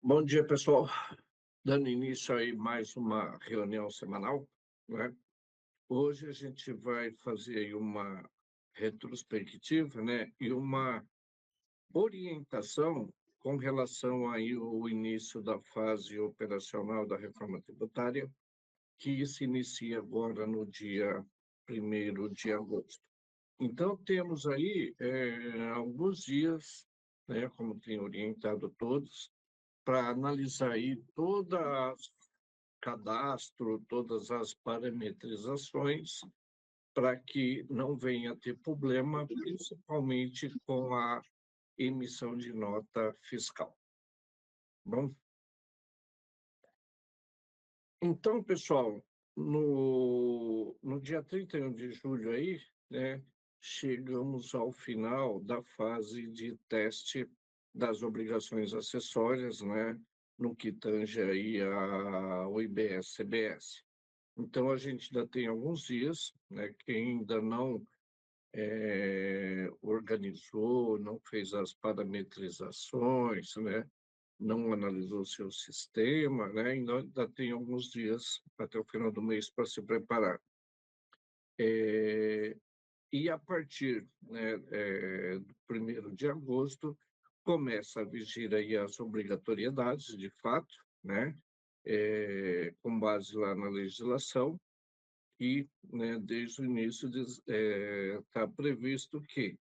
Bom dia, pessoal. Dando início aí mais uma reunião semanal, né? Hoje a gente vai fazer aí uma retrospectiva, né? E uma orientação com relação aí ao início da fase operacional da reforma tributária, que se inicia agora no dia 1º de agosto. Então, temos aí alguns dias, né? Como tem orientado todos, para analisar aí cadastro, todas as parametrizações, para que não venha a ter problema, principalmente com a emissão de nota fiscal. Bom, então, pessoal, no dia 31 de julho aí, né, chegamos ao final da fase de teste das obrigações acessórias, né, no que tange aí ao IBS-CBS. Então, a gente ainda tem alguns dias, né, quem ainda não organizou, não fez as parametrizações, né, não analisou seu sistema, né, ainda tem alguns dias até o final do mês para se preparar. E a partir, né, do 1º de agosto, começa a vigir aí as obrigatoriedades, de fato, né, com base lá na legislação, e, né, desde o início está previsto que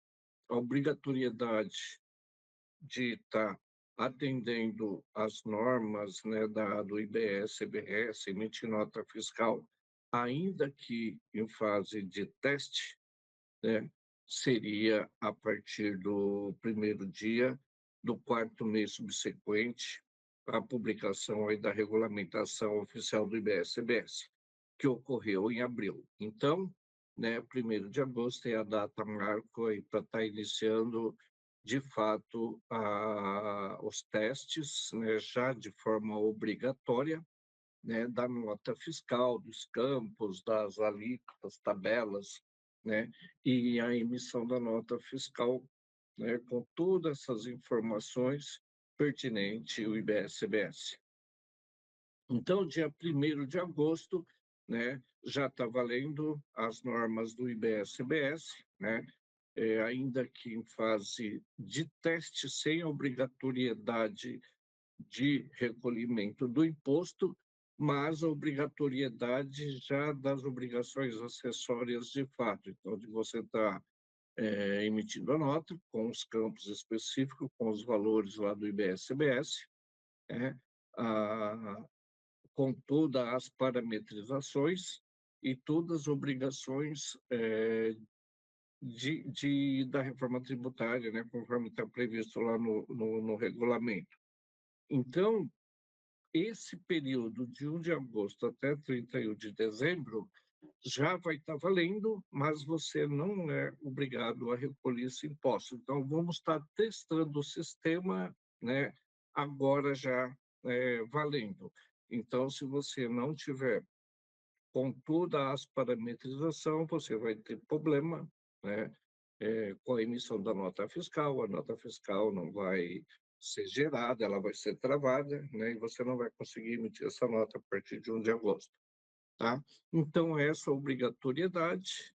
a obrigatoriedade de estar atendendo às normas, né, do IBS-CBS, emitir nota fiscal, ainda que em fase de teste, né, seria a partir do 1º dia do 4º mês subsequente à publicação aí da regulamentação oficial do IBS-CBS, que ocorreu em abril. Então, né, 1º de agosto é a data marco aí para estar iniciando, de fato, os testes, né, já de forma obrigatória, né, da nota fiscal, dos campos, das alíquotas, tabelas, né, e a emissão da nota fiscal, né, com todas essas informações pertinentes ao IBS-CBS. Então, dia 1º de agosto, né, já está valendo as normas do IBS-CBS, né, ainda que em fase de teste, sem obrigatoriedade de recolhimento do imposto, mas a obrigatoriedade já das obrigações acessórias de fato. Então, de você estar emitindo a nota com os campos específicos, com os valores lá do IBS-CBS, né, a, com todas as parametrizações e todas as obrigações da reforma tributária, né, conforme está previsto lá no regulamento. Então, esse período de 1 de agosto até 31 de dezembro já vai estar valendo, mas você não é obrigado a recolher esse imposto. Então, vamos estar testando o sistema, né, agora já valendo. Então, se você não tiver com toda as parametrização, você vai ter problema, né, com a emissão da nota fiscal. A nota fiscal não vai ser gerada, ela vai ser travada, né, e você não vai conseguir emitir essa nota a partir de 1 de agosto, tá? Então, essa obrigatoriedade,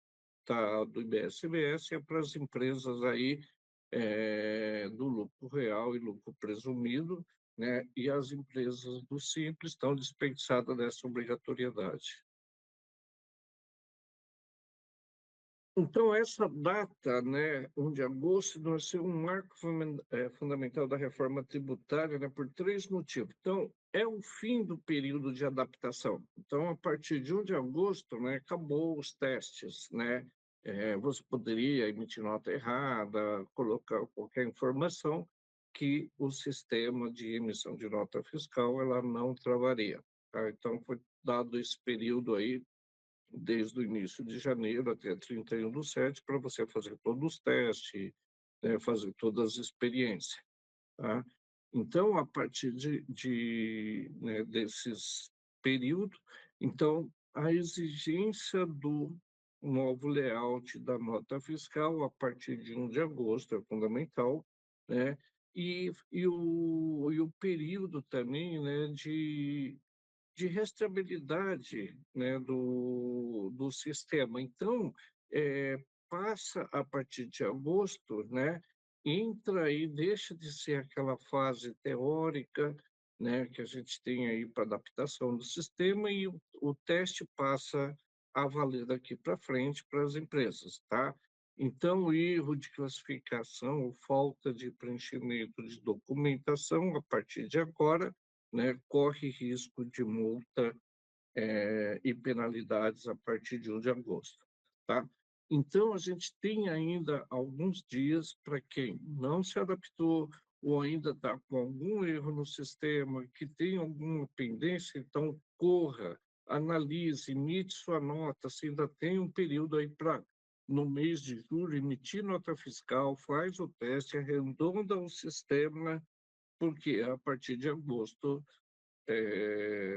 tá, do IBS-CBS é para as empresas aí do lucro real e lucro presumido, né, e as empresas do Simples estão dispensadas dessa obrigatoriedade. Então, essa data, né, 1 de agosto, vai ser um marco fundamental da reforma tributária, né, por três motivos. Então, é o fim do período de adaptação. Então, a partir de 1 de agosto, né, acabou os testes, né? Você poderia emitir nota errada, colocar qualquer informação que o sistema de emissão de nota fiscal ela não travaria, tá? Então, foi dado esse período aí desde o início de janeiro até 31/7, para você fazer todos os testes, fazer todas as experiências, tá? Então, a partir né, desses períodos, então, a exigência do novo layout da nota fiscal, a partir de 1 de agosto, é fundamental, né? e o período também, né, de restabilidade, né, do sistema. Então, passa a partir de agosto, né, entra e deixa de ser aquela fase teórica, né, que a gente tem aí para adaptação do sistema e o teste passa a valer daqui para frente para as empresas, tá? Então, erro de classificação ou falta de preenchimento de documentação, a partir de agora, né, corre risco de multa, e penalidades a partir de 1 de agosto, tá? Então, a gente tem ainda alguns dias para quem não se adaptou ou ainda está com algum erro no sistema, que tem alguma pendência, então corra, analise, emite sua nota, se ainda tem um período aí para, no mês de julho, emitir nota fiscal, faz o teste, arredonda o sistema, porque a partir de agosto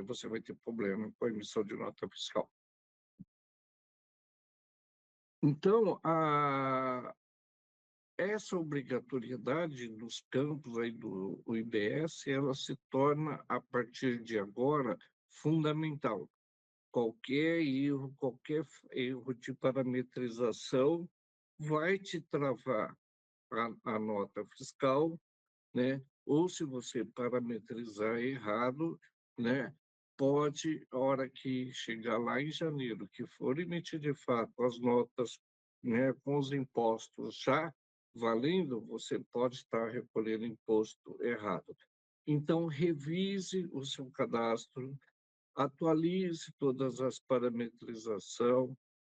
você vai ter problema com a emissão de nota fiscal. Então, essa obrigatoriedade dos campos aí do IBS, ela se torna, a partir de agora, fundamental. Qualquer erro de parametrização vai te travar a nota fiscal, né? Ou se você parametrizar errado, né? Pode, a hora que chegar lá em janeiro, que for emitir de fato as notas, né, com os impostos já valendo, você pode estar recolhendo imposto errado. Então, revise o seu cadastro, atualize todas as parametrização,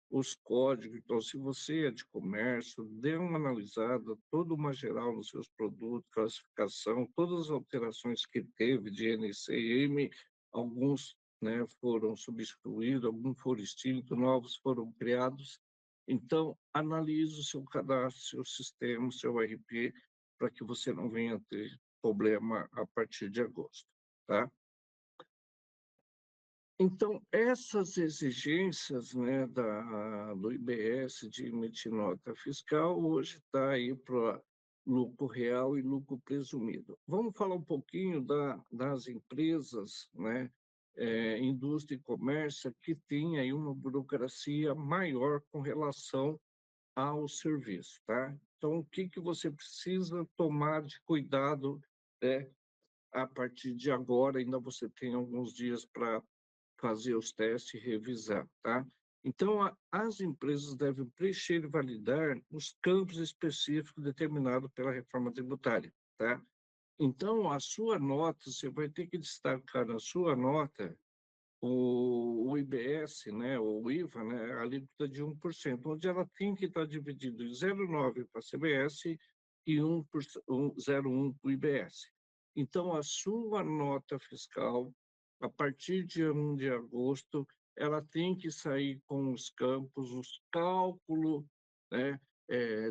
os códigos. Então, se você é de comércio, dê uma analisada, toda uma geral nos seus produtos, classificação, todas as alterações que teve de NCM, alguns, né, foram substituídos, alguns foram extintos, novos foram criados. Então, analise o seu cadastro, seu sistema, seu RP, para que você não venha ter problema a partir de agosto, tá? Então, essas exigências, né, do IBS de emitir nota fiscal, hoje está aí para lucro real e lucro presumido. Vamos falar um pouquinho das empresas, né, indústria e comércio, que tem aí uma burocracia maior com relação ao serviço, tá? Então, o que, que você precisa tomar de cuidado, né, a partir de agora? Ainda você tem alguns dias para fazer os testes e revisar, tá? Então, as empresas devem preencher e validar os campos específicos determinados pela reforma tributária, tá? Então, a sua nota, você vai ter que destacar na sua nota o IBS, né, ou o IVA, né, a alíquota de 1%, onde ela tem que estar dividida em 0,9 para a CBS e 0,1 para o IBS. Então, a sua nota fiscal, a partir de 1 de agosto, ela tem que sair com os campos, os cálculos, né,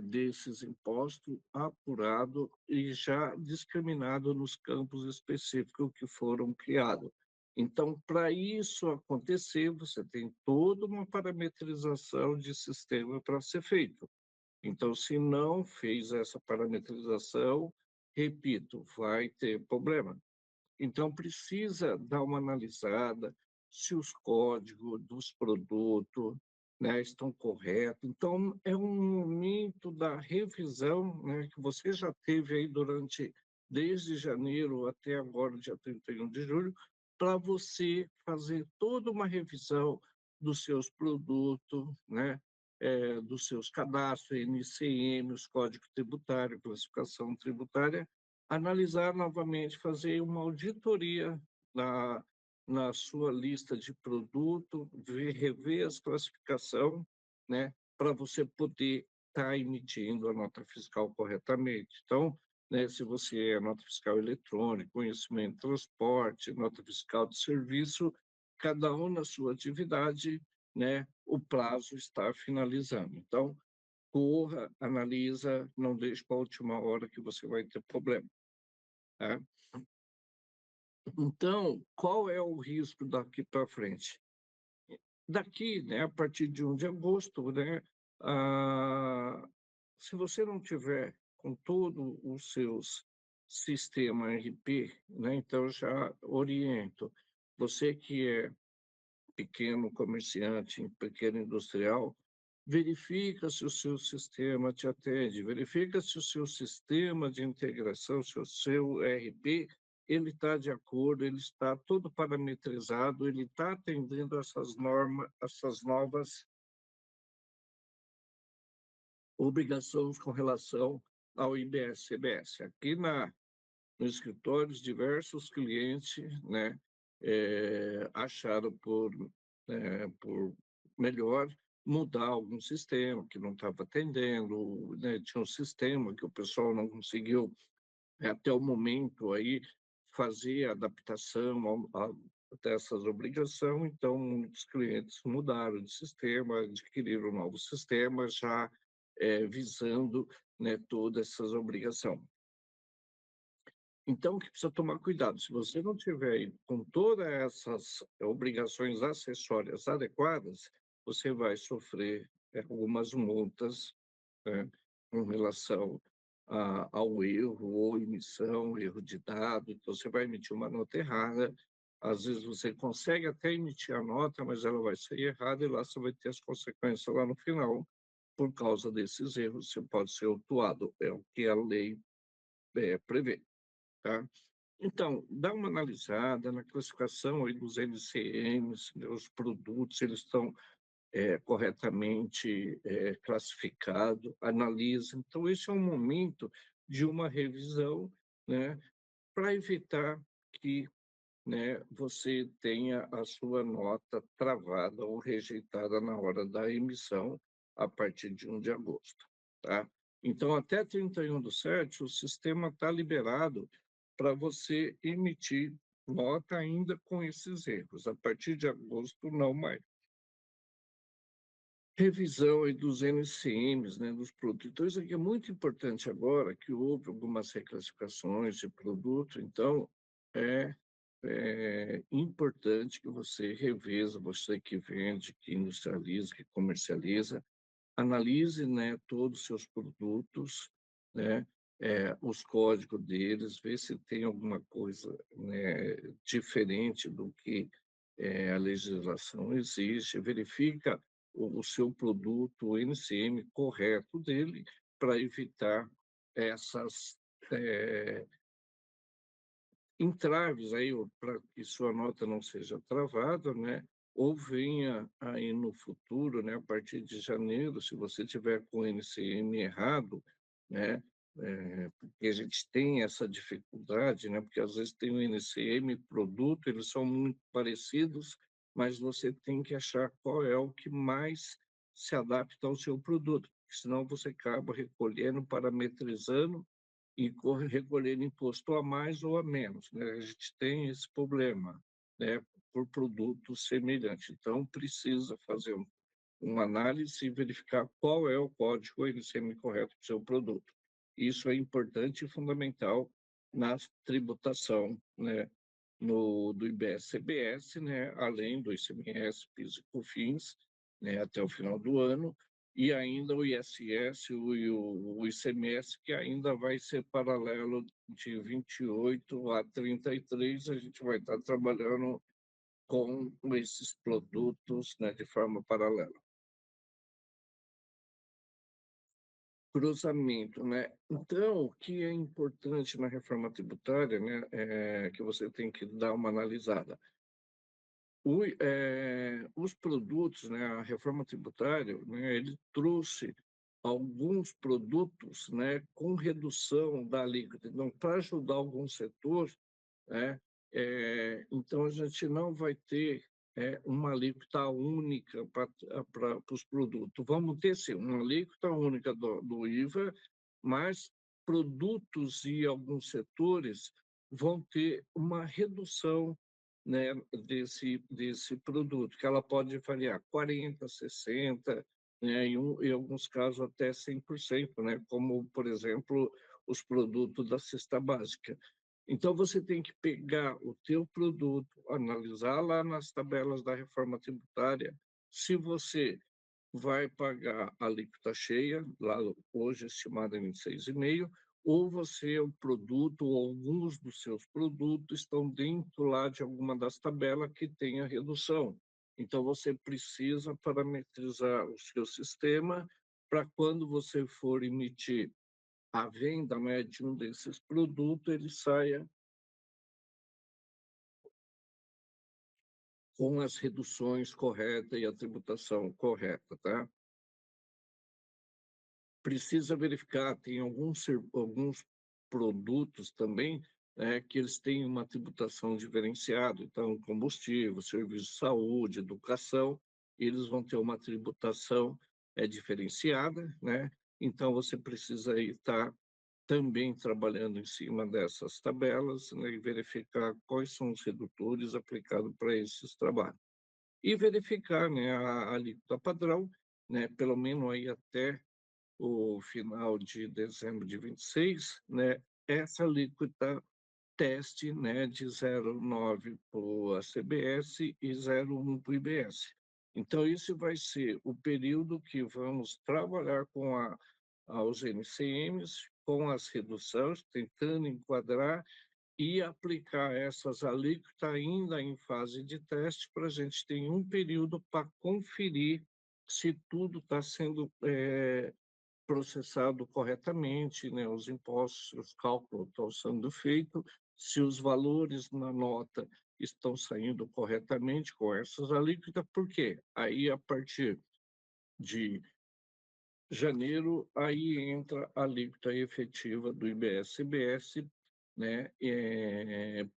desses impostos apurado e já discriminado nos campos específicos que foram criados. Então, para isso acontecer, você tem toda uma parametrização de sistema para ser feito. Então, se não fez essa parametrização, repito, vai ter problema. Então, precisa dar uma analisada se os códigos dos produtos, né, estão corretos. Então, é um momento da revisão, né, que você já teve aí desde janeiro até agora, dia 31 de julho, para você fazer toda uma revisão dos seus produtos, né, dos seus cadastros, NCM, os códigos tributários, classificação tributária, analisar novamente, fazer uma auditoria na sua lista de produto, rever as classificação, né, para você poder estar emitindo a nota fiscal corretamente. Então, né, se você é nota fiscal eletrônica, conhecimento, transporte, nota fiscal de serviço, cada um na sua atividade, né, o prazo está finalizando. Então, corra, analisa, não deixe para a última hora que você vai ter problema. Tá? Então, qual é o risco daqui para frente? Daqui, né, a partir de 1 de agosto, né, se você não tiver com todos os seus sistema ERP, né, então já oriento. Você que é pequeno comerciante, pequeno industrial, verifica se o seu sistema te atende, verifica se o seu sistema de integração, se o seu ERP, ele está de acordo, ele está todo parametrizado, ele está atendendo essas normas, essas novas obrigações com relação ao IBS-CBS. Aqui no escritório, diversos clientes, né, acharam por melhor mudar algum sistema que não estava atendendo, né, tinha um sistema que o pessoal não conseguiu, até o momento, aí, fazer a adaptação dessas obrigações, então muitos clientes mudaram de sistema, adquiriram novos sistemas, já visando, né, todas essas obrigações. Então, que precisa tomar cuidado, se você não tiver com todas essas obrigações acessórias adequadas, você vai sofrer algumas multas, né, com relação ao erro ou emissão, erro de dado, então você vai emitir uma nota errada, às vezes você consegue até emitir a nota, mas ela vai sair errada e lá você vai ter as consequências lá no final, por causa desses erros, você pode ser autuado, é o que a lei prevê. Tá? Então, dá uma analisada na classificação aí dos NCMs, né, os produtos, eles estão corretamente classificados, analisa. Então, esse é um momento de uma revisão, né, para evitar que, né, você tenha a sua nota travada ou rejeitada na hora da emissão, a partir de 1 de agosto. Tá? Então, até 31/7, o sistema está liberado para você emitir nota ainda com esses erros. A partir de agosto, não mais. Revisão aí dos NCMs, né, dos produtos. Então, isso aqui é muito importante agora, que houve algumas reclassificações de produto, então é importante que você revisa, você que vende, que industrializa, que comercializa, analise, né, todos os seus produtos, né, os códigos deles, vê se tem alguma coisa, né, diferente do que a legislação exige, verifica o seu produto, o NCM correto dele, para evitar essas entraves aí, para que sua nota não seja travada, né? Ou venha aí no futuro, né, a partir de janeiro, se você tiver com o NCM errado, né, porque a gente tem essa dificuldade, né, porque às vezes tem o NCM e produto, eles são muito parecidos, mas você tem que achar qual é o que mais se adapta ao seu produto, porque senão você acaba recolhendo, parametrizando e recolher imposto a mais ou a menos, né? A gente tem esse problema, né, por produtos semelhantes. Então, precisa fazer uma análise e verificar qual é o código NCM correto para o seu produto. Isso é importante e fundamental na tributação, né, do IBS-CBS, né, além do ICMS, PIS e COFINS, né, até o final do ano, e ainda o ISS e o ICMS, que ainda vai ser paralelo de 28 a 33, a gente vai estar trabalhando com esses produtos, né, de forma paralela. Cruzamento, né? Então, o que é importante na reforma tributária, né, é que você tem que dar uma analisada. Os produtos, né, a reforma tributária, né, ele trouxe alguns produtos, né, com redução da alíquota. Então, para ajudar algum setor, né, então a gente não vai ter uma alíquota única para os produtos. Vamos ter, sim, uma alíquota única do IVA, mas produtos e alguns setores vão ter uma redução, né, desse produto, que ela pode variar 40%, 60%, né, em alguns casos até 100%, né, como, por exemplo, os produtos da cesta básica. Então, você tem que pegar o teu produto, analisar lá nas tabelas da reforma tributária, se você vai pagar a alíquota cheia, lá hoje estimada em 26,5%, ou você, o produto, ou alguns dos seus produtos estão dentro lá de alguma das tabelas que tem a redução. Então, você precisa parametrizar o seu sistema para quando você for emitir a venda, né, de um desses produtos, ele saia com as reduções corretas e a tributação correta, tá? Precisa verificar, tem alguns produtos também que eles têm uma tributação diferenciada, então combustível, serviço de saúde, educação, eles vão ter uma tributação diferenciada, né? Então você precisa estar também trabalhando em cima dessas tabelas, né, e verificar quais são os redutores aplicados para esses trabalhos. E verificar, né, a alíquota padrão, né, pelo menos aí até o final de dezembro de 26, né, essa alíquota teste, né, de 0,9 para a CBS e 0,1 para o IBS. Então, isso vai ser o período que vamos trabalhar com os NCMs, com as reduções, tentando enquadrar e aplicar essas alíquotas ainda em fase de teste, para a gente ter um período para conferir se tudo está sendo processado corretamente, né, os impostos, os cálculos estão sendo feitos, se os valores na nota estão saindo corretamente com essas alíquotas, por quê? Aí, a partir de janeiro, aí entra a alíquota efetiva do IBS-CBS, né,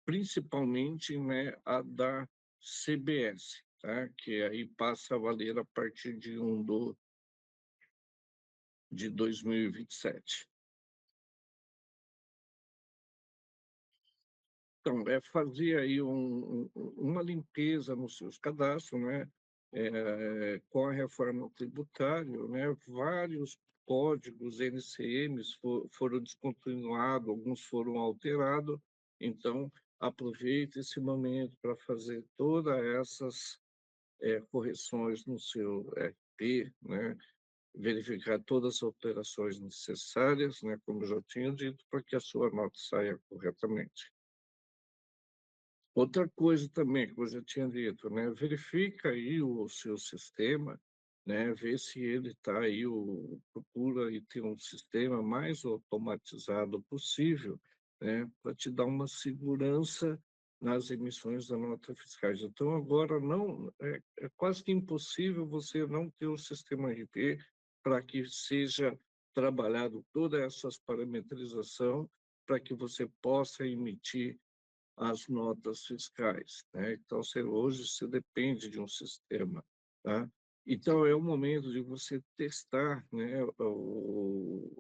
principalmente, né, a da CBS, tá? Que aí passa a valer a partir de 1 de 2027. Então, fazer aí uma limpeza nos seus cadastros, né? Com a reforma tributária, né? Vários códigos NCMs foram descontinuados, alguns foram alterados, então aproveite esse momento para fazer todas essas correções no seu RP, né? Verificar todas as alterações necessárias, né? Como eu já tinha dito, para que a sua nota saia corretamente. Outra coisa também que você tinha dito, né? Verifica aí o seu sistema, né? Vê se ele está aí, procura aí ter um sistema mais automatizado possível, né? Para te dar uma segurança nas emissões da nota fiscais. Então, agora não é quase que impossível você não ter o sistema RP para que seja trabalhado toda essas parametrização para que você possa emitir as notas fiscais, né? Então, hoje você depende de um sistema, tá? Então, é o momento de você testar, né,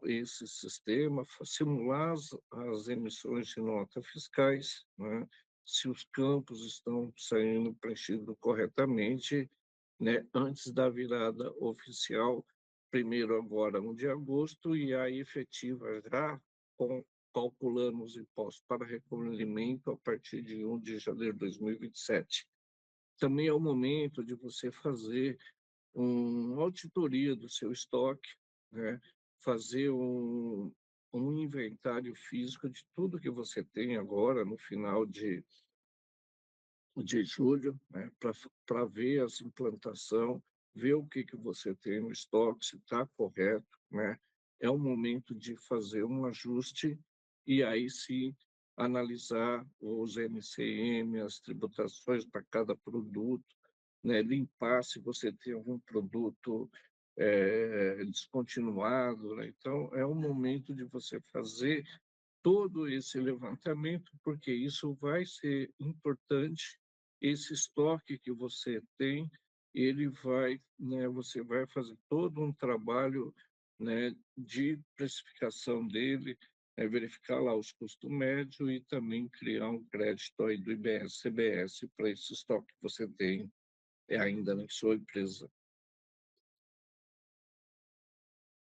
esse sistema, simular as emissões de notas fiscais, né? Se os campos estão saindo preenchidos corretamente, né, antes da virada oficial, primeiro agora, 1 de agosto, e a efetiva já com calculando os impostos para recolhimento a partir de 1 de janeiro de 2027. Também é o momento de você fazer uma auditoria do seu estoque, né? Fazer um inventário físico de tudo que você tem agora no final de julho, né? Para ver essa implantação, ver o que você tem no estoque, se está correto, né? É o momento de fazer um ajuste e aí sim analisar os NCM, as tributações para cada produto, né? Limpar se você tem algum produto descontinuado, né? Então, é o momento de você fazer todo esse levantamento, porque isso vai ser importante. Esse estoque que você tem, ele vai, né, você vai fazer todo um trabalho, né, de precificação dele, verificar lá os custos médios e também criar um crédito aí do IBS-CBS para esse estoque que você tem ainda na sua empresa.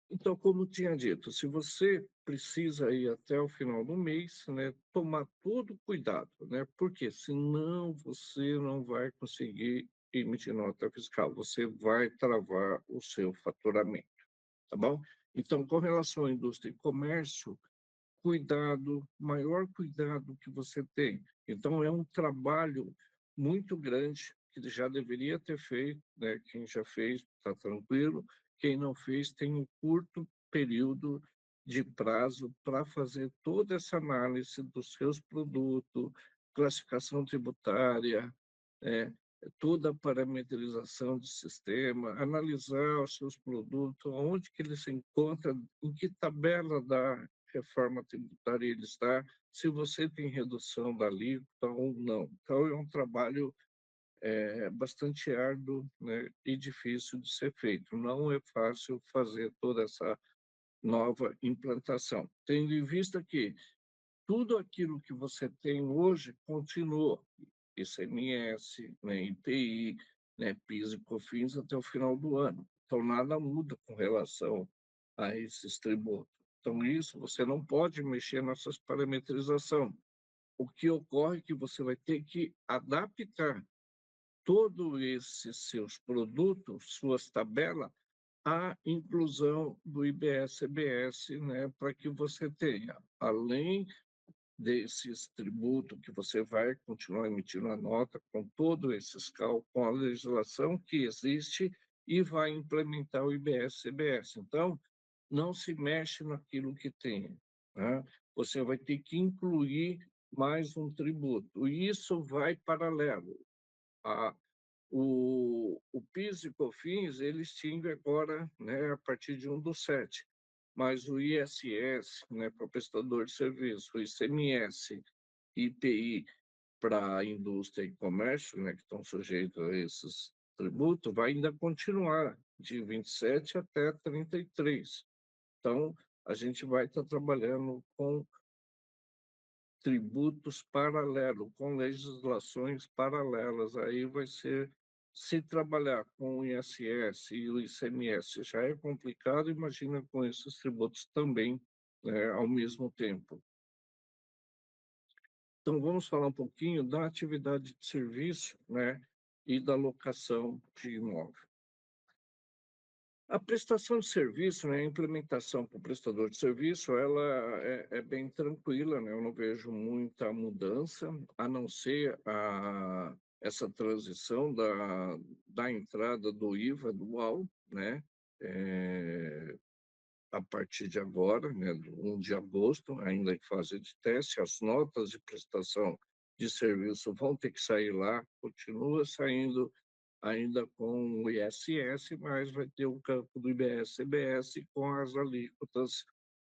Então, como tinha dito, se você precisa ir até o final do mês, né, tomar todo cuidado, né, porque senão você não vai conseguir emitir nota fiscal, você vai travar o seu faturamento, tá bom? Então, com relação à indústria e comércio, cuidado, maior cuidado que você tem. Então, é um trabalho muito grande que já deveria ter feito, né? Quem já fez está tranquilo, quem não fez tem um curto período de prazo para fazer toda essa análise dos seus produtos, classificação tributária, é, toda a parametrização do sistema, analisar os seus produtos, onde que ele se encontra, em que tabela da reforma tributária ele está, se você tem redução da alíquota ou não. Então, é um trabalho bastante árduo, né, e difícil de ser feito. Não é fácil fazer toda essa nova implantação, tendo em vista que tudo aquilo que você tem hoje continua, ICMS, né, IPI, né, PIS e COFINS até o final do ano. Então, nada muda com relação a esses tributos. Então, isso você não pode mexer nessas parametrização. O que ocorre é que você vai ter que adaptar todos esses seus produtos, suas tabelas, à inclusão do IBS-CBS, né, para que você tenha, além desses tributos que você vai continuar emitindo a nota com todo esse cálculos, com a legislação que existe e vai implementar o IBS-CBS. Então, não se mexe naquilo que tem, né? Você vai ter que incluir mais um tributo. E isso vai paralelo. O PIS e COFINS, ele extingue agora, né, a partir de 1/7, mas o ISS, né, para o prestador de serviço, o ICMS, IPI para a indústria e comércio, né, que estão sujeitos a esses tributos, vai ainda continuar de 27 até 33. Então, a gente vai estar trabalhando com tributos paralelos, com legislações paralelas. Aí vai ser, se trabalhar com o ISS e o ICMS já é complicado, imagina com esses tributos também, né, ao mesmo tempo. Então, vamos falar um pouquinho da atividade de serviço, né, e da locação de imóvel. A prestação de serviço, né, a implementação para o prestador de serviço, ela é bem tranquila, né? Eu não vejo muita mudança, a não ser essa transição da entrada do IVA dual, né? A partir de agora, né, do 1 de agosto, ainda em fase de teste, as notas de prestação de serviço vão ter que sair lá, continua saindo ainda com o ISS, mas vai ter o campo do IBS-CBS com as alíquotas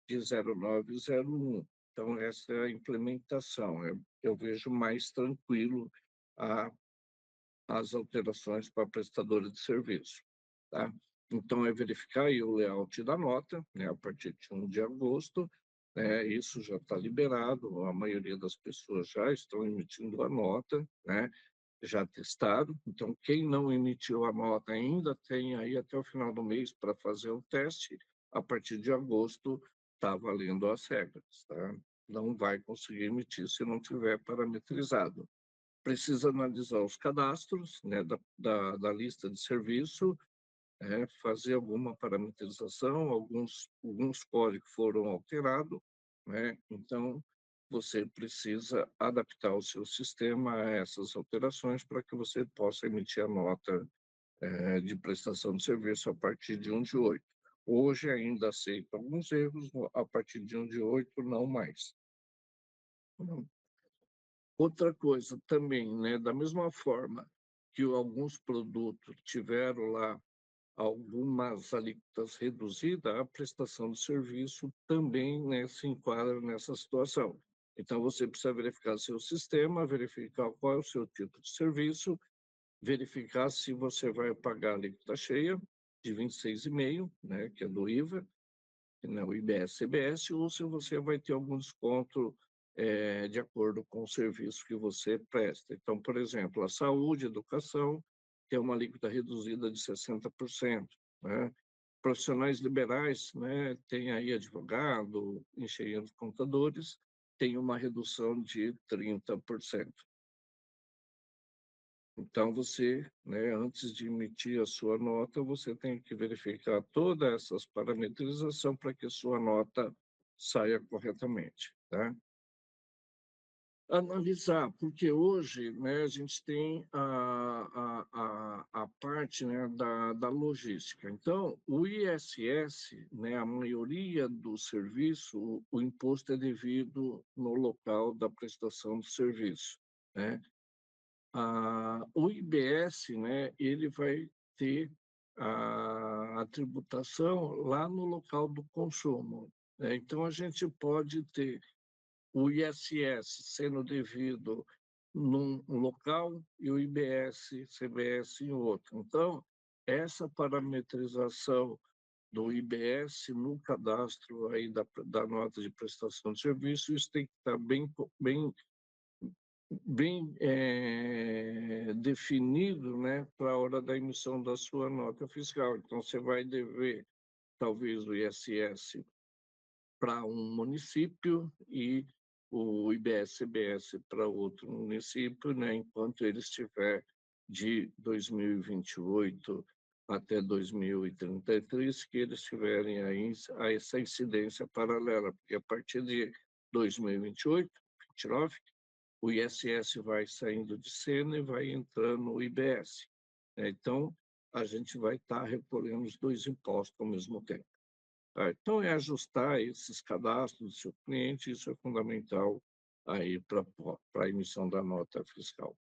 de 0,9 e 0,1. Então, essa é a implementação. Eu vejo mais tranquilo a, as alterações para prestadores de serviço. Tá? Então, é verificar aí o layout da nota, né, a partir de 1 de agosto, né, isso já está liberado, a maioria das pessoas já estão emitindo a nota, né, já testado. Então, quem não emitiu a nota ainda tem aí até o final do mês para fazer o teste. A partir de agosto, está valendo as regras. Tá? Não vai conseguir emitir se não tiver parametrizado. Precisa analisar os cadastros, né, da lista de serviço, fazer alguma parametrização, alguns códigos foram alterados, né? Então, você precisa adaptar o seu sistema a essas alterações para que você possa emitir a nota de prestação de serviço a partir de 1 de 8. Hoje ainda aceita alguns erros, a partir de 1 de 8 não mais. Outra coisa também, né, da mesma forma que alguns produtos tiveram lá algumas alíquotas reduzidas, a prestação de serviço também, né, se enquadra nessa situação. Então, você precisa verificar seu sistema, verificar qual é o seu tipo de serviço, verificar se você vai pagar a alíquota cheia de 26,5%, né, que é do IVA, né, o IBS-CBS, ou se você vai ter algum desconto de acordo com o serviço que você presta. Então, por exemplo, a saúde, a educação, tem uma alíquota reduzida de 60%, né? Profissionais liberais, né, tem aí advogado, engenheiros, contadores, tem uma redução de 30%. Então, você, né, antes de emitir a sua nota, você tem que verificar todas essas parametrizações para que a sua nota saia corretamente, tá? Analisar, porque hoje, né, a gente tem a parte, né, da logística. Então, o ISS, né, a maioria do serviço, o imposto é devido no local da prestação do serviço, né? O IBS, né, ele vai ter a tributação lá no local do consumo, né? Então, a gente pode ter o ISS sendo devido num local e o IBS, CBS em outro. Então, essa parametrização do IBS no cadastro aí da nota de prestação de serviço, isso tem que estar bem definido, né, para a hora da emissão da sua nota fiscal. Então, você vai dever, talvez, o ISS para um município e o IBS-CBS para outro município, né, enquanto ele estiver de 2028 até 2033, que eles tiverem aí essa incidência paralela, porque a partir de 2028, 29, o ISS vai saindo de cena e vai entrando no IBS, né? Então, a gente vai estar recolhendo os dois impostos ao mesmo tempo. Então, é ajustar esses cadastros do seu cliente, isso é fundamental aí para a emissão da nota fiscal.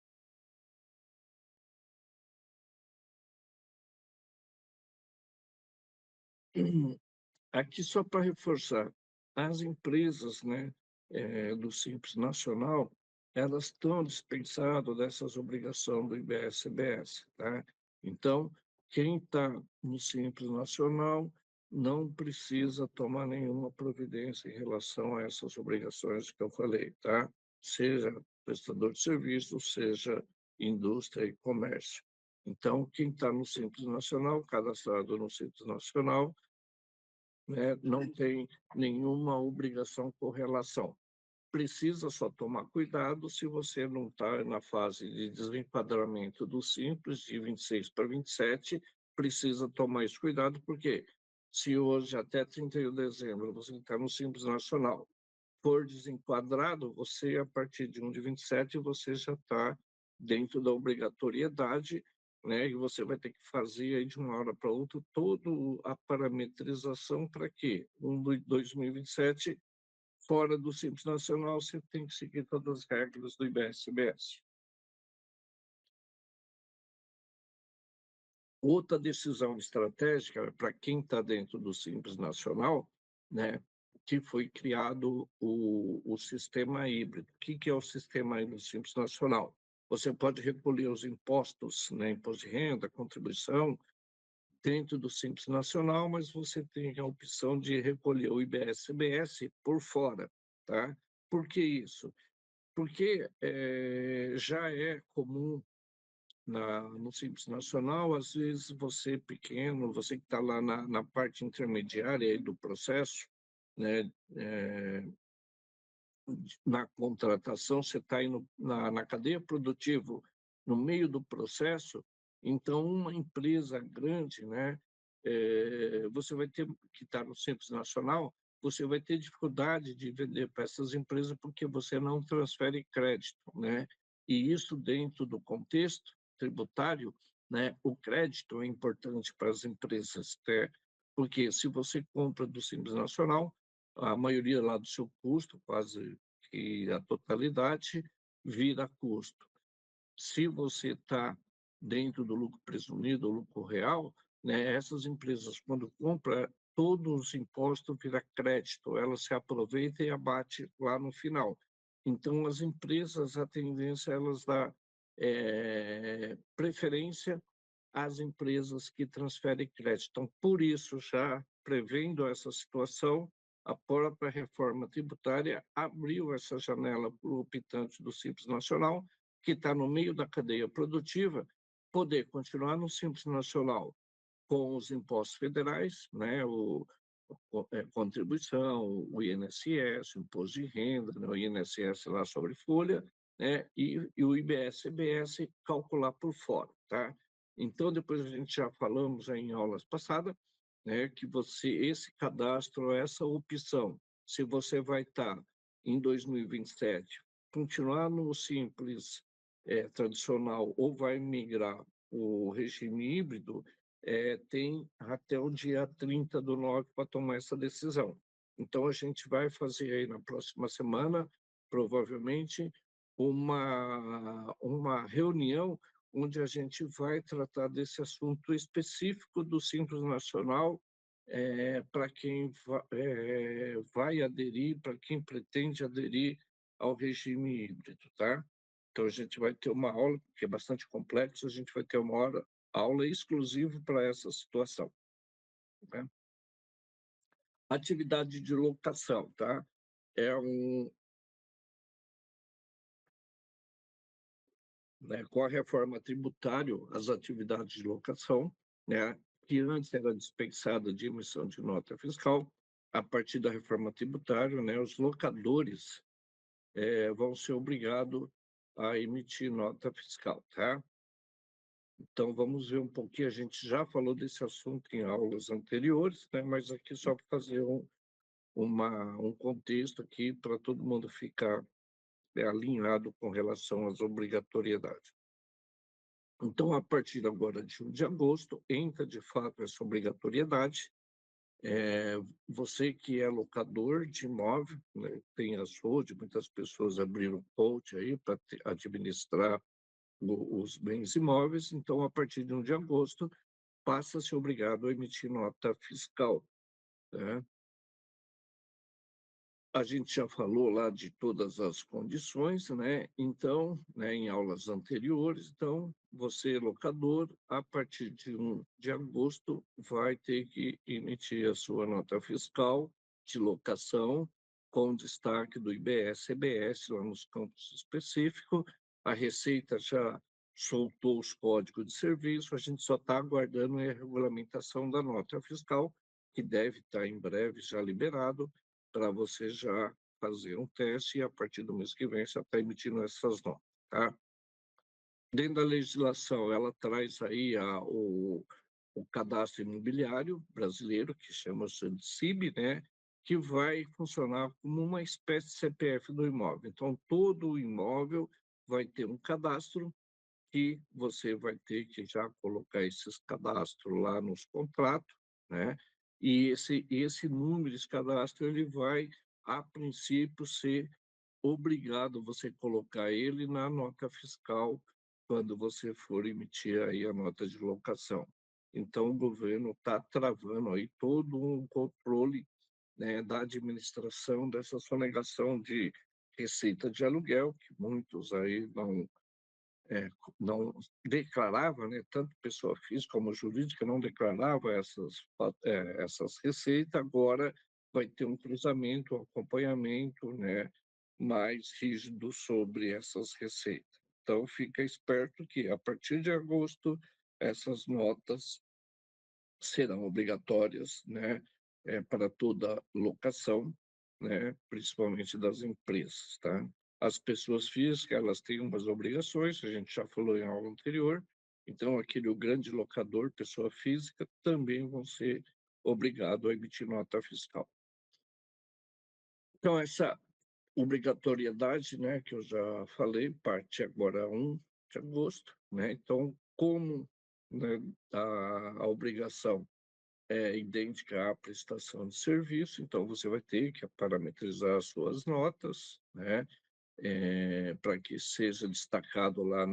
Aqui, só para reforçar, as empresas, né, do Simples Nacional, elas estão dispensadas dessas obrigações do IBS-CBS, tá? Então, quem está no Simples Nacional não precisa tomar nenhuma providência em relação a essas obrigações que eu falei, tá? Seja prestador de serviço, seja indústria e comércio. Então, quem está no Simples Nacional, cadastrado no Simples Nacional, né, não tem nenhuma obrigação com relação. Precisa só tomar cuidado se você não está na fase de desenquadramento do Simples, de 26 para 27, precisa tomar esse cuidado, porque se hoje, até 31 de dezembro, você está no Simples Nacional, for desenquadrado, você, a partir de 1 de 27, você já está dentro da obrigatoriedade, né? E você vai ter que fazer aí de uma hora para outra toda a parametrização para quê? 1 de 2027, fora do Simples Nacional, você tem que seguir todas as regras do IBS-CBS. Outra decisão estratégica para quem está dentro do Simples Nacional, né, que foi criado o sistema híbrido. O que é o sistema híbrido Simples Nacional? Você pode recolher os impostos, né, imposto de renda, contribuição, dentro do Simples Nacional, mas você tem a opção de recolher o IBS-CBS por fora, tá? Por que isso? Porque já é comum no Simples Nacional, às vezes você pequeno, você que está lá na parte intermediária aí do processo, né, na contratação, você está indo na cadeia produtiva, no meio do processo, então uma empresa grande, né, você vai ter que estar no Simples Nacional, você vai ter dificuldade de vender para essas empresas porque você não transfere crédito, né? E isso dentro do contexto tributário, né, o crédito é importante para as empresas, né? Porque se você compra do Simples Nacional, a maioria lá do seu custo, quase que a totalidade, vira custo. Se você está dentro do lucro presumido, ou lucro real, né, essas empresas, quando compram, todos os impostos viram crédito, elas se aproveitam e abate lá no final. Então, as empresas, a tendência é elas dar preferência às empresas que transferem crédito. Então, por isso, já prevendo essa situação, a própria reforma tributária abriu essa janela para o optante do Simples Nacional, que está no meio da cadeia produtiva, poder continuar no Simples Nacional com os impostos federais, né, contribuição, o INSS, o imposto de renda, né, o INSS lá sobre folha, né, e o IBS-CBS calcular por fora, tá? Então, depois a gente já falamos aí em aulas passadas, né, que esse cadastro, essa opção se você vai estar em 2027, continuar no simples tradicional ou vai migrar o regime híbrido, tem até o dia 30/9 para tomar essa decisão. Então, a gente vai fazer aí na próxima semana, provavelmente, uma reunião onde a gente vai tratar desse assunto específico do Simples Nacional, para quem vai aderir, para quem pretende aderir ao regime híbrido, tá? Então, a gente vai ter uma aula, que é bastante complexo, a gente vai ter aula exclusiva para essa situação, né? Atividade de locação, tá? É né, com a reforma tributária, as atividades de locação, né, que antes era dispensada de emissão de nota fiscal, a partir da reforma tributária, né, os locadores vão ser obrigados a emitir nota fiscal, tá? Então, vamos ver um pouquinho, a gente já falou desse assunto em aulas anteriores, né, mas aqui só para fazer um contexto aqui para todo mundo ficar alinhado com relação às obrigatoriedades. Então, a partir agora de 1 de agosto, entra de fato essa obrigatoriedade. Você que é locador de imóvel, né, tem açougue, muitas pessoas abriram coach aí para administrar os bens imóveis, então, a partir de 1 de agosto, passa a ser obrigado a emitir nota fiscal, né? A gente já falou lá de todas as condições, né? Então, né, em aulas anteriores, então, você, locador, a partir de 1 de agosto, vai ter que emitir a sua nota fiscal de locação, com destaque do IBS, CBS, lá nos campos específicos. A Receita já soltou os códigos de serviço, a gente só está aguardando a regulamentação da nota fiscal, que deve estar em breve já liberado, para você já fazer um teste e, a partir do mês que vem, já está emitindo essas notas, tá? Dentro da legislação, ela traz aí o cadastro imobiliário brasileiro, que chama-se de CIB, né? Que vai funcionar como uma espécie de CPF do imóvel. Então, todo imóvel vai ter um cadastro que você vai ter que já colocar esses cadastros lá nos contratos, né? E esse número, esse cadastro, ele vai, a princípio, ser obrigado você colocar ele na nota fiscal quando você for emitir aí a nota de locação. Então, o governo está travando aí todo um controle, né, da administração dessa sonegação de receita de aluguel, que muitos aí não declarava, né, tanto pessoa física como jurídica não declarava essas receitas, agora vai ter um cruzamento, um acompanhamento, né, mais rígido sobre essas receitas. Então, fica esperto que, a partir de agosto, essas notas serão obrigatórias, né, para toda locação, né, principalmente das empresas, tá? As pessoas físicas, elas têm umas obrigações, a gente já falou em aula anterior, então aquele o grande locador, pessoa física, também vão ser obrigados a emitir nota fiscal. Então, essa obrigatoriedade, né, que eu já falei, parte agora 1 de agosto, né? Então, como, né, a obrigação é idêntica à prestação de serviço, então você vai ter que parametrizar as suas notas, né, para que seja destacado lá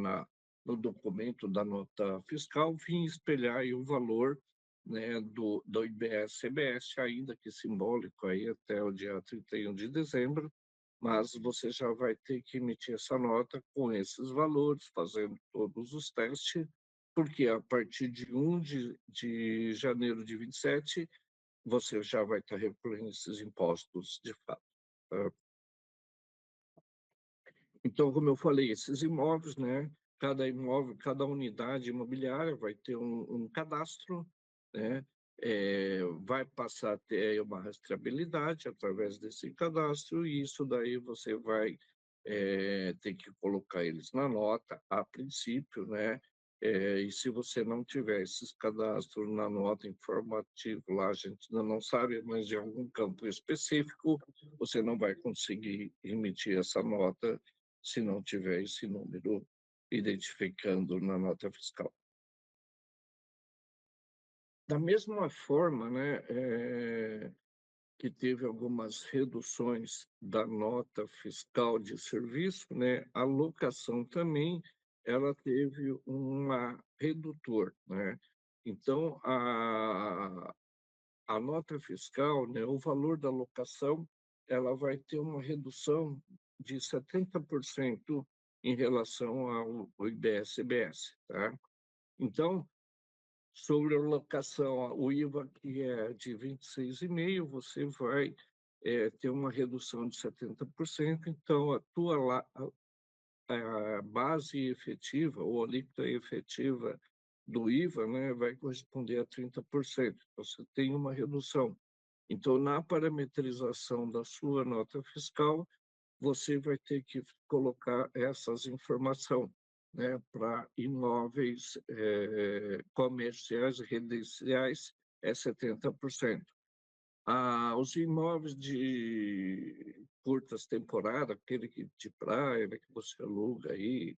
no documento da nota fiscal, vir espelhar aí o valor, né, do IBS-CBS, ainda que simbólico aí até o dia 31 de dezembro, mas você já vai ter que emitir essa nota com esses valores, fazendo todos os testes, porque a partir de 1 de janeiro de 27, você já vai estar recolhendo esses impostos de fato, tá? Então, como eu falei, esses imóveis, né, cada imóvel, cada unidade imobiliária vai ter um cadastro, né, vai passar a ter uma rastreabilidade através desse cadastro, e isso daí você vai ter que colocar eles na nota, a princípio, né, E se você não tiver esses cadastros na nota informativa, lá a gente ainda não sabe, mas de algum campo específico, você não vai conseguir emitir essa nota se não tiver esse número identificando na nota fiscal. Da mesma forma, né, que teve algumas reduções da nota fiscal de serviço, né, a locação também ela teve uma redutor, né? Então, a nota fiscal, né, o valor da locação, ela vai ter uma redução de 70% em relação ao IBS-CBS, tá? Então, sobre a locação, o IVA, que é de 26,5%, você vai ter uma redução de 70%, então a tua a base efetiva, ou alíquota efetiva do IVA, né, vai corresponder a 30%. Então, você tem uma redução. Então, na parametrização da sua nota fiscal, você vai ter que colocar essas informações, né, para imóveis comerciais e residenciais é 70%. Os imóveis de curtas temporadas, aquele de praia, né, que você aluga aí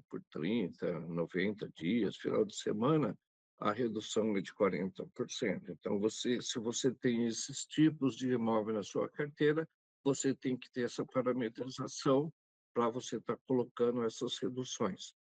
por 30, 90 dias, final de semana, a redução é de 40%. Então, se você tem esses tipos de imóvel na sua carteira, você tem que ter essa parametrização para você estar colocando essas reduções.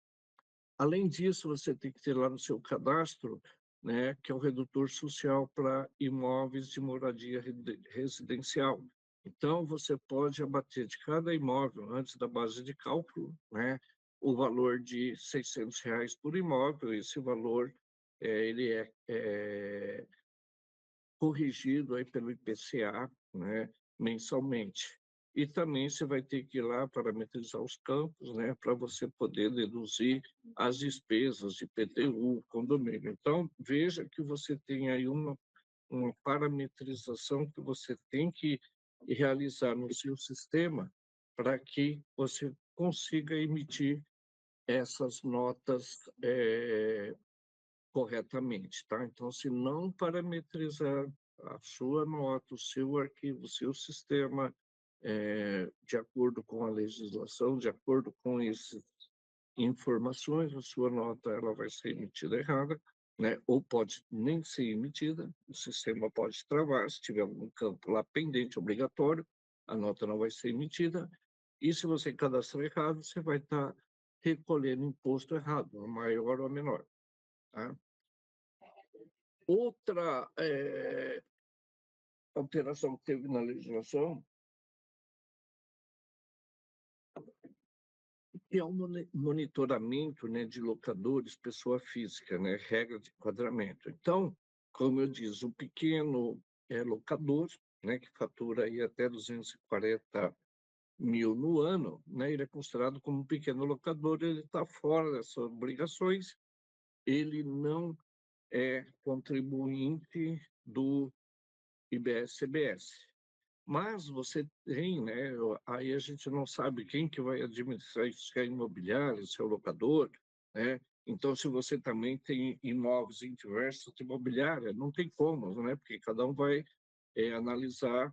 Além disso, você tem que ter lá no seu cadastro, né, que é o redutor social para imóveis de moradia residencial. Então, você pode abater de cada imóvel, antes da base de cálculo, né, o valor de R$ 600 por imóvel. Esse valor ele é corrigido aí pelo IPCA, né, mensalmente. E também você vai ter que ir lá parametrizar os campos, né, para você poder deduzir as despesas de IPTU, condomínio. Então, veja que você tem aí uma parametrização que você tem que realizar no seu sistema para que você consiga emitir essas notas corretamente, tá? Então, se não parametrizar a sua nota, o seu arquivo, o seu sistema, de acordo com a legislação, de acordo com essas informações, a sua nota ela vai ser emitida errada, né? Ou pode nem ser emitida, o sistema pode travar, se tiver algum campo lá pendente, obrigatório, a nota não vai ser emitida, e se você cadastrar errado, você vai estar recolhendo imposto errado, a maior ou a menor, tá? Outra alteração que teve na legislação é o monitoramento, né, de locadores, pessoa física, né, regra de enquadramento. Então, como eu disse, o pequeno locador, né, que fatura aí até 240 mil no ano, né, ele é considerado como um pequeno locador, ele está fora dessas obrigações, ele não é contribuinte do IBS-CBS. Mas você tem, né, aí a gente não sabe quem que vai administrar isso, se é imobiliário, se é o locador, né? Então, se você também tem imóveis em diversas imobiliárias, não tem como, né? Porque cada um vai analisar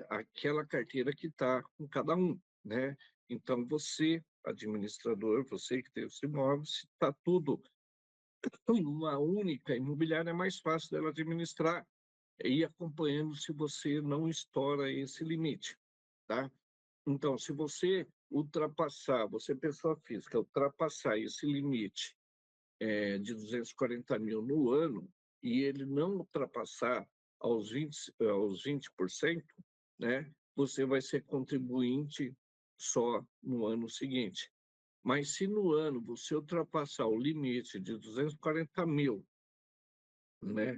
aquela carteira que está com cada um, né? Então, você, administrador, você que tem os imóveis, está tudo em uma única imobiliária, é mais fácil dela administrar e ir acompanhando se você não estoura esse limite, tá? Então, se você ultrapassar, você pessoa física, ultrapassar esse limite de 240 mil no ano, e ele não ultrapassar aos 20%, né, você vai ser contribuinte só no ano seguinte. Mas se no ano você ultrapassar o limite de 240 mil, né,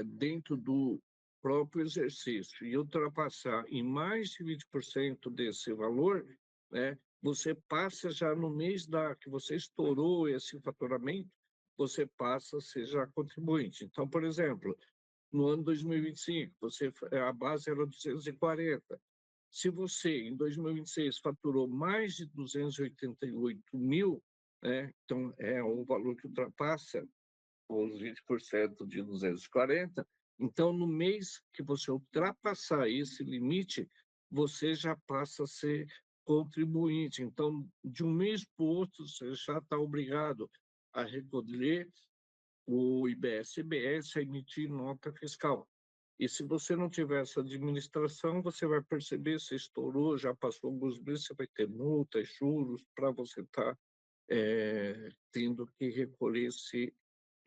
dentro do próprio exercício e ultrapassar em mais de 20% desse valor, né, você passa já no mês que você estourou esse faturamento, você passa a ser já contribuinte. Então, por exemplo, no ano 2025, a base era 240. Se você, em 2026, faturou mais de 288 mil, né? Então, é um valor que ultrapassa os 20% de 240. Então, no mês que você ultrapassar esse limite, você já passa a ser contribuinte. Então, de um mês para o outro, você já está obrigado a recolher o IBS-CBS, a emitir nota fiscal. E se você não tiver essa administração, você vai perceber se estourou, já passou alguns meses, você vai ter multas, juros, para você estar tendo que recolher, se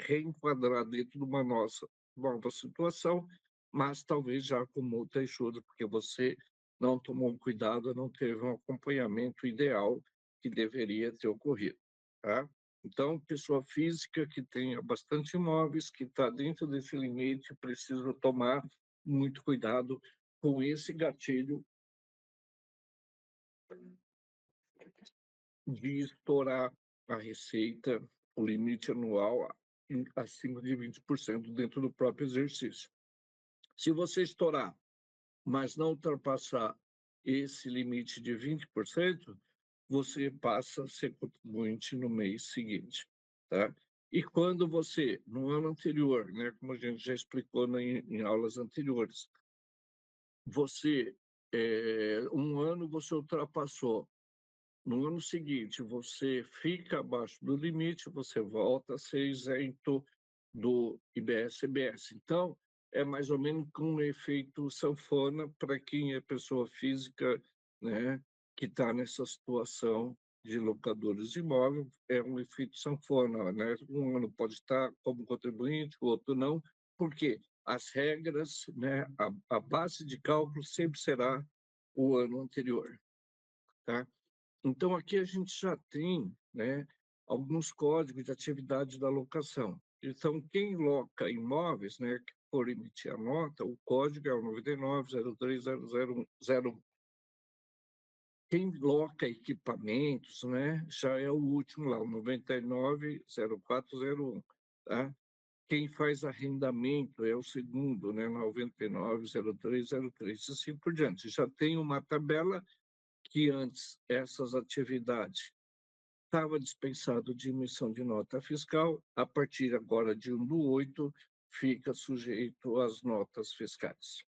reenquadrar dentro de uma nossa nova situação, mas talvez já com multa e juros, porque você não tomou um cuidado, não teve um acompanhamento ideal que deveria ter ocorrido. Tá? Então, pessoa física que tenha bastante imóveis, que está dentro desse limite, precisa tomar muito cuidado com esse gatilho de estourar a receita, o limite anual acima de 20% dentro do próprio exercício. Se você estourar, mas não ultrapassar esse limite de 20%, você passa a ser contribuinte no mês seguinte, tá? E quando você, no ano anterior, né, como a gente já explicou em aulas anteriores, você, um ano você ultrapassou, no ano seguinte você fica abaixo do limite, você volta a ser isento do IBS-CBS. Então, é mais ou menos com um efeito sanfona para quem é pessoa física, né, que está nessa situação de locadores de imóvel, é um efeito sanfona, né? Um ano pode estar como contribuinte, o outro não, porque as regras, né, a base de cálculo sempre será o ano anterior, tá? Então, aqui a gente já tem, né, alguns códigos de atividade da locação. Então, quem loca imóveis, né, que for emitir a nota, o código é o 99030001. Quem loca equipamentos, né, já é o último lá, o 990401, tá? Quem faz arrendamento é o segundo, né, 990303, e assim por diante. Já tem uma tabela que antes essas atividades estava dispensado de emissão de nota fiscal, a partir agora de 1/8, fica sujeito às notas fiscais.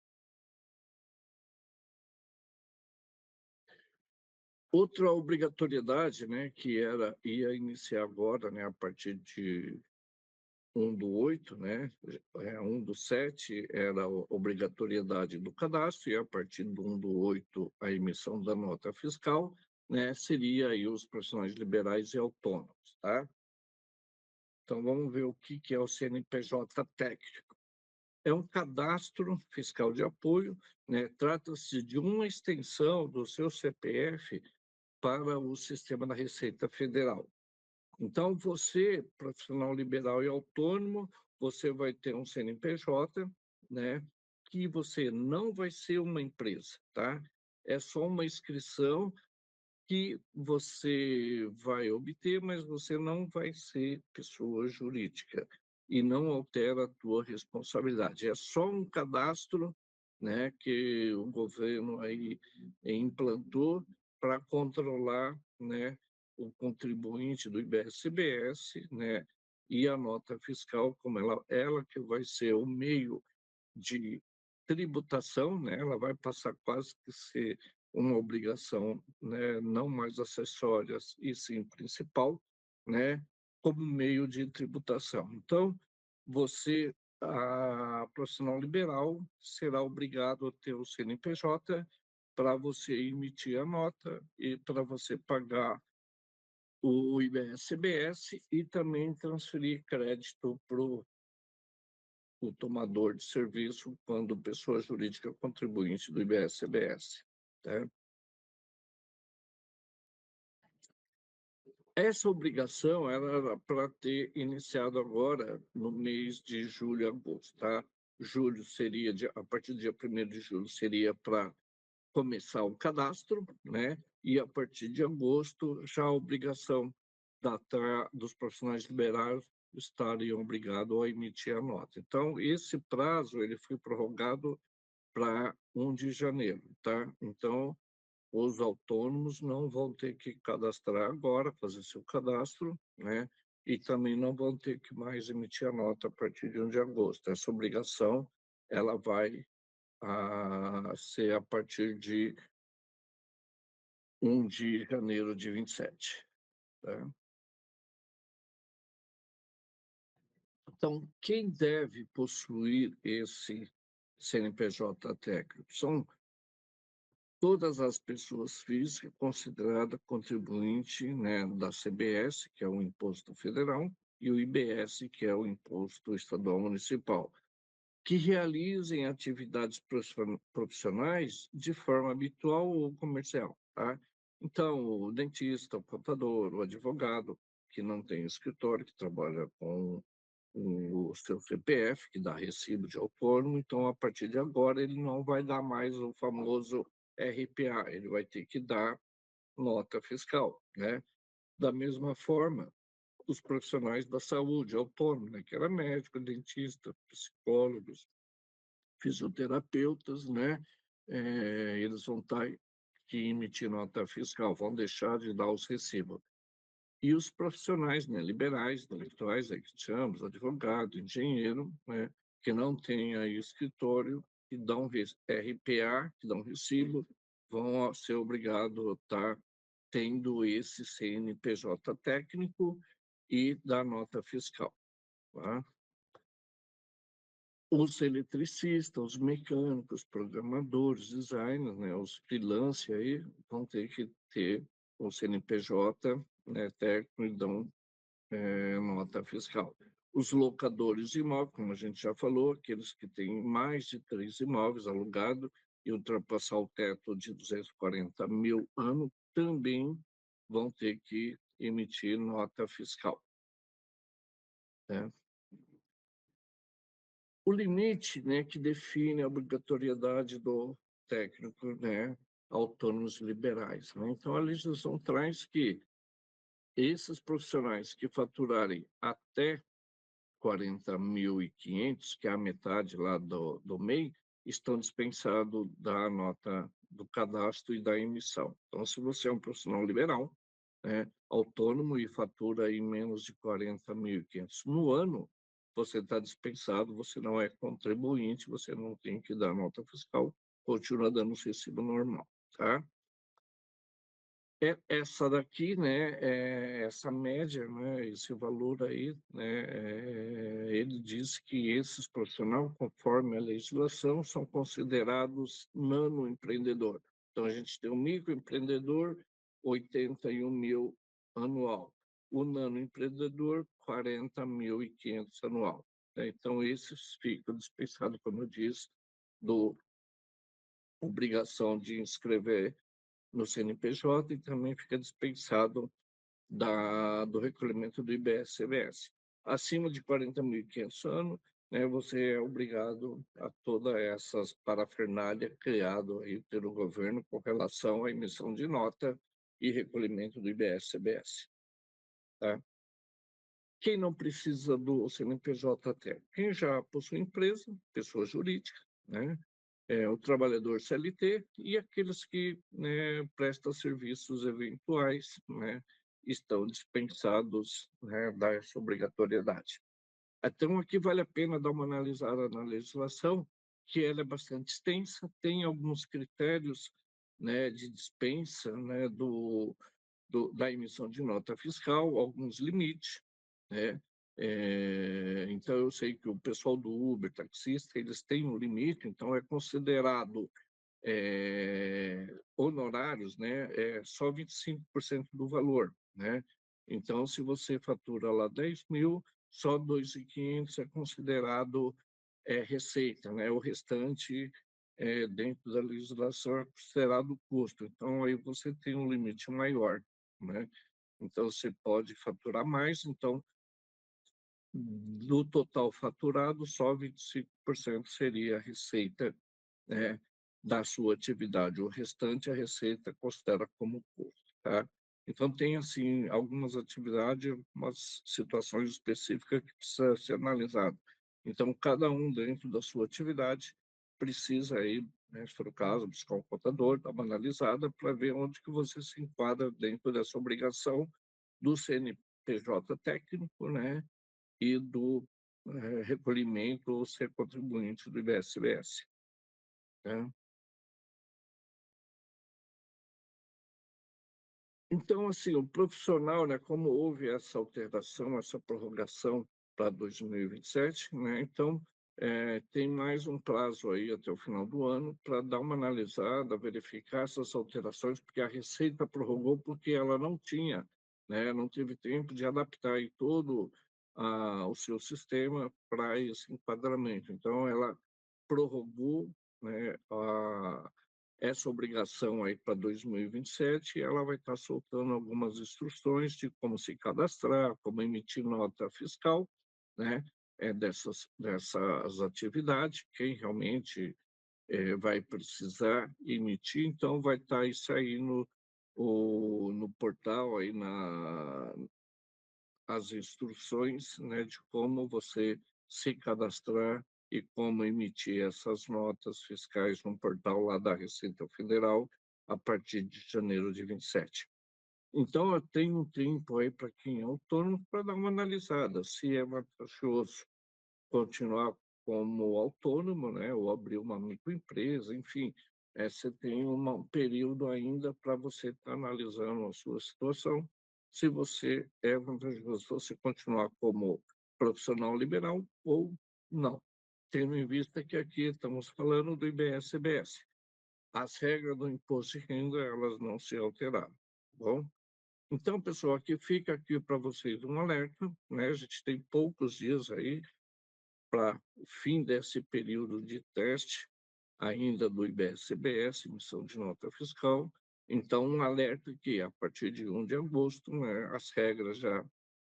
Outra obrigatoriedade, né, que ia iniciar agora, né, a partir de 1/8, né, 1/7 era a obrigatoriedade do cadastro, e a partir do 1/8 a emissão da nota fiscal, né, seria aí os profissionais liberais e autônomos, tá? Então, vamos ver o que é o CNPJ técnico. É um cadastro fiscal de apoio, né? Trata-se de uma extensão do seu CPF para o sistema da Receita Federal. Então, você, profissional liberal e autônomo, você vai ter um CNPJ, né? Que você não vai ser uma empresa, tá? É só uma inscrição que você vai obter, mas você não vai ser pessoa jurídica e não altera a tua responsabilidade. É só um cadastro, né, que o governo aí implantou para controlar, né, o contribuinte do IBS-CBS, né, e a nota fiscal, como ela que vai ser o meio de tributação, né, ela vai passar quase que ser uma obrigação, né, não mais acessória, e sim principal, né, como meio de tributação. Então, você, a profissional liberal, será obrigado a ter o CNPJ para você emitir a nota e para você pagar o IBS-CBS e também transferir crédito para o tomador de serviço quando pessoa jurídica contribuinte do IBS-CBS. Tá? Essa obrigação era para ter iniciado agora no mês de julho e agosto. Tá? Julho seria, a partir do dia 1º de julho, seria para começar o cadastro, né? E a partir de agosto, já a obrigação dos profissionais liberais estariam obrigados a emitir a nota. Então, esse prazo ele foi prorrogado para 1 de janeiro, tá? Então, os autônomos não vão ter que cadastrar agora, fazer seu cadastro, né? E também não vão ter que mais emitir a nota a partir de 1 de agosto. Essa obrigação, ela vai ser a partir de 1 de janeiro de 27, tá? Então, quem deve possuir esse CNPJ técnico? São todas as pessoas físicas consideradas contribuinte, né, da CBS, que é o Imposto Federal, e o IBS, que é o Imposto Estadual Municipal, que realizem atividades profissionais de forma habitual ou comercial, tá? Então, o dentista, o contador, o advogado, que não tem escritório, que trabalha com o seu CPF, que dá recibo de autônomo, então, a partir de agora, ele não vai dar mais o famoso RPA, ele vai ter que dar nota fiscal, né? Da mesma forma, os profissionais da saúde, autônomos, né? Que era médico, dentista, psicólogos, fisioterapeutas, né? Eles vão estar que emitir nota fiscal, vão deixar de dar os recibos. E os profissionais, né, liberais, intelectuais, aí que chamamos, advogado, engenheiro, né, que não têm aí escritório, que dão RPA, que dão recibo, vão ser obrigados a estar tendo esse CNPJ técnico e da nota fiscal, tá? Os eletricistas, os mecânicos, programadores, designers, né, os freelancers aí vão ter que ter o CNPJ, né, técnico e dão nota fiscal. Os locadores de imóveis, como a gente já falou, aqueles que têm mais de 3 imóveis alugados e ultrapassar o teto de 240 mil ano, também vão ter que emitir nota fiscal, né? O limite, né, que define a obrigatoriedade do técnico, né, autônomos liberais, né? Então, a legislação traz que esses profissionais que faturarem até 40.500, que é a metade lá do MEI, estão dispensados da nota do cadastro e da emissão. Então, se você é um profissional liberal, né, autônomo e fatura em menos de 40.500 no ano, você está dispensado, você não é contribuinte, você não tem que dar nota fiscal, continua dando o recibo normal, tá? Essa daqui, né, essa média, né, esse valor aí, né, ele diz que esses profissionais, conforme a legislação, são considerados nanoempreendedor. Então, a gente tem o microempreendedor, 81 mil anual. O nanoempreendedor, 40.500 anual, né? Então, esses ficam dispensados, como eu disse, do obrigação de inscrever no CNPJ e também fica dispensado do recolhimento do IBS-CBS. Acima de 40.500 anos, né, você é obrigado a todas essas parafernália criado aí pelo governo com relação à emissão de nota e recolhimento do IBS-CBS, tá? Quem não precisa do CNPJ até? Quem já possui empresa, pessoa jurídica, né? O trabalhador CLT e aqueles que, né, prestam serviços eventuais, né, estão dispensados, né, dessa obrigatoriedade. Então, aqui vale a pena dar uma analisada na legislação, que ela é bastante extensa, tem alguns critérios, né, de dispensa, né, da emissão de nota fiscal, alguns limites, né? Então, eu sei que o pessoal do Uber, taxista, eles têm um limite, então é considerado honorários, né? Só 25% do valor, né? Então, se você fatura lá 10 mil, só 2.500 é considerado receita, né? O restante, dentro da legislação, é considerado custo. Então, aí você tem um limite maior, né? Então, você pode faturar mais. Então, do total faturado, só 25% seria a receita, né, da sua atividade. O restante, a receita considera como custo, tá? Então, tem, assim, algumas atividades, algumas situações específicas que precisa ser analisado. Então, cada um dentro da sua atividade precisa aí, né, se for o caso, buscar um contador, dar uma analisada para ver onde que você se enquadra dentro dessa obrigação do CNPJ técnico, né, e do recolhimento ou ser contribuinte do IBS-BS. Né? Então, assim, o profissional, né, como houve essa alteração, essa prorrogação para 2027, né, então tem mais um prazo aí até o final do ano para dar uma analisada, verificar essas alterações, porque a Receita prorrogou porque ela não tinha, né, não teve tempo de adaptar aí todo o seu sistema para esse enquadramento. Então, ela prorrogou, né, essa obrigação aí para 2027, ela vai estar soltando algumas instruções de como se cadastrar, como emitir nota fiscal, né, dessas atividades, quem realmente vai precisar emitir, então vai estar isso aí no portal, aí as instruções, né, de como você se cadastrar e como emitir essas notas fiscais no portal lá da Receita Federal a partir de janeiro de 27. Então, eu tenho um tempo aí para quem é autônomo para dar uma analisada, se é vantajoso continuar como autônomo, né, ou abrir uma microempresa, enfim, você tem um período ainda para você estar analisando a sua situação, se você é vantajoso você continuar como profissional liberal ou não, tendo em vista que aqui estamos falando do IBS-CBS. As regras do imposto de renda, elas não se alteraram, tá bom? Então, pessoal, aqui fica aqui para vocês um alerta, né? A gente tem poucos dias aí, para o fim desse período de teste ainda do IBS-CBS, emissão de nota fiscal. Então, um alerta que, a partir de 1 de agosto, né, as regras já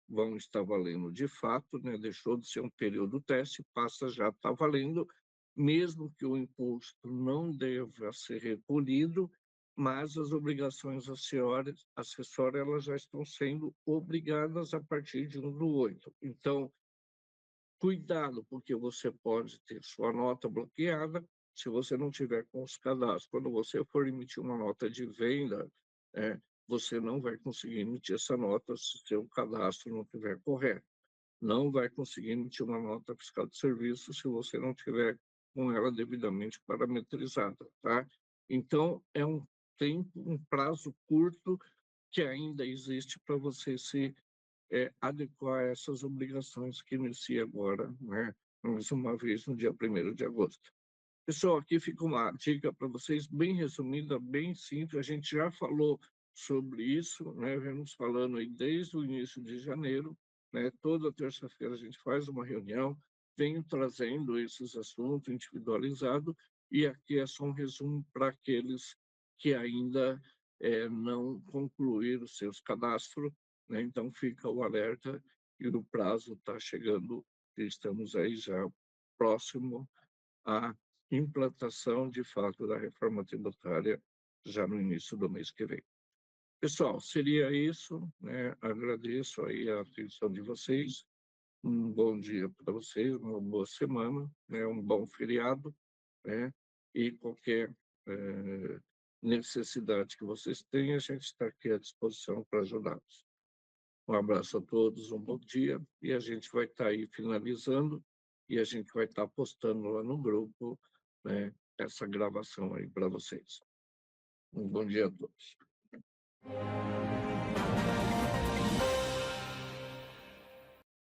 vão estar valendo de fato, né, deixou de ser um período teste, passa já a estar valendo, mesmo que o imposto não deva ser recolhido, mas as obrigações acessórias elas já estão sendo obrigadas a partir de 1 do 8. Então, cuidado, porque você pode ter sua nota bloqueada se você não tiver com os cadastros. Quando você for emitir uma nota de venda, você não vai conseguir emitir essa nota se seu cadastro não estiver correto. Não vai conseguir emitir uma nota fiscal de serviço se você não tiver com ela devidamente parametrizada, tá? Então, é um tempo, um prazo curto que ainda existe para você se adequar essas obrigações que inicia agora, né, mais uma vez no dia 1º de agosto. Pessoal, aqui fica uma dica para vocês, bem resumida, bem simples, a gente já falou sobre isso, né, vemos falando aí desde o início de janeiro, né, toda terça-feira a gente faz uma reunião, venho trazendo esses assuntos individualizados, e aqui é só um resumo para aqueles que ainda não concluíram os seus cadastros, né, então fica o alerta e o prazo está chegando, estamos aí já próximo à implantação, de fato, da reforma tributária já no início do mês que vem. Pessoal, seria isso, né? Agradeço aí a atenção de vocês, um bom dia para vocês, uma boa semana, né? Um bom feriado, né? E qualquer necessidade que vocês tenham, a gente está aqui à disposição para ajudá-los. Um abraço a todos, um bom dia, e a gente vai estar aí finalizando, e a gente vai estar postando lá no grupo, né, essa gravação aí para vocês. Um bom dia a todos.